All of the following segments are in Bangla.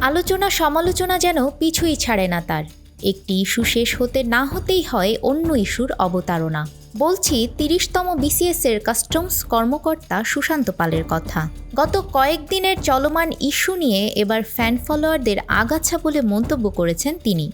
আলোচনা সমালোচনা যেন পিছুই ছাড়ে না তার। একটি ইস্যু শেষ হতে না হতেই হয় অন্য ইস্যুর অবতারণা। বলছি ৩০তম বিসিএসের কাস্টমস কর্মকর্তা সুশান্ত পালের কথা। গত কয়েকদিনের চলমান ইস্যু নিয়ে এবার ফ্যান ফলোয়ারদের আগাছা বলে মন্তব্য করেছেন তিনি।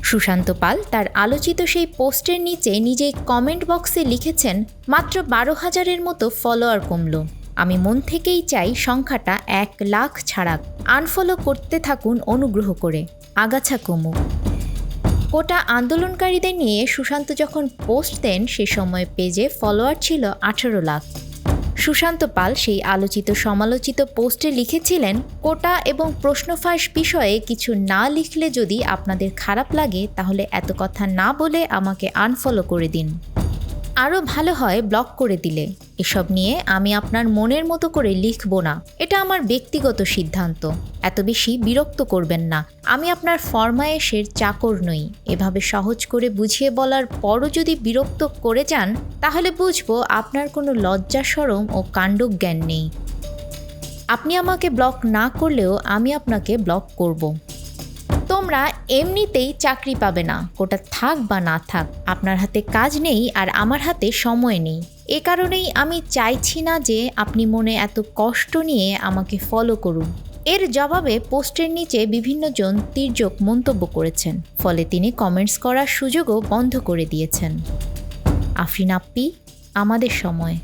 সুশান্ত পাল তার আলোচিত সেই পোস্টের নিচে নিজেই কমেন্ট বক্সে লিখেছেন, মাত্র ১২,০০০-এর মতো ফলোয়ার কমল। আমি মন থেকেই চাই সংখ্যাটা ১,০০,০০০ ছাড়াক। আনফলো করতে থাকুন অনুগ্রহ করে, আগাছা কমুক। কোটা আন্দোলনকারীদের নিয়ে সুশান্ত যখন পোস্ট দেন সে সময় পেজে ফলোয়ার ছিল ১৮ লাখ। সুশান্ত পাল সেই আলোচিত সমালোচিত পোস্টে লিখেছিলেন, কোটা এবং প্রশ্নফাঁস বিষয়ে কিছু না লিখলে যদি আপনাদের খারাপ লাগে তাহলে এত কথা না বলে আমাকে আনফলো করে দিন। আরও ভালো হয় ব্লক করে দিলে। এসব নিয়ে আমি আপনার মনের মতো করে লিখব না, এটা আমার ব্যক্তিগত সিদ্ধান্ত। এত বেশি বিরক্ত করবেন না, আমি আপনার ফরমায়েশের চাকর নই। এভাবে সহজ করে বুঝিয়ে বলার পরও যদি বিরক্ত করে যান তাহলে বুঝবো আপনার কোনো লজ্জা শরম ও কাণ্ডজ্ঞান নেই। আপনি আমাকে ব্লক না করলেও আমি আপনাকে ব্লক করব। তোমরা এমনিতেই চাকরি পাবে না, কোটা থাক বা না থাক। আপনার হাতে কাজ নেই আর আমার হাতে সময় নেই। এ কারণেই আমি চাইছি না যে আপনি মনে এত কষ্ট নিয়ে আমাকে ফলো করুন। এর জবাবে পোস্টের নিচে বিভিন্নজন তির্যক মন্তব্য করেছেন, ফলে তিনি কমেন্টস করার সুযোগও বন্ধ করে দিয়েছেন। আফরিন আপ্পি, আমাদের সময়।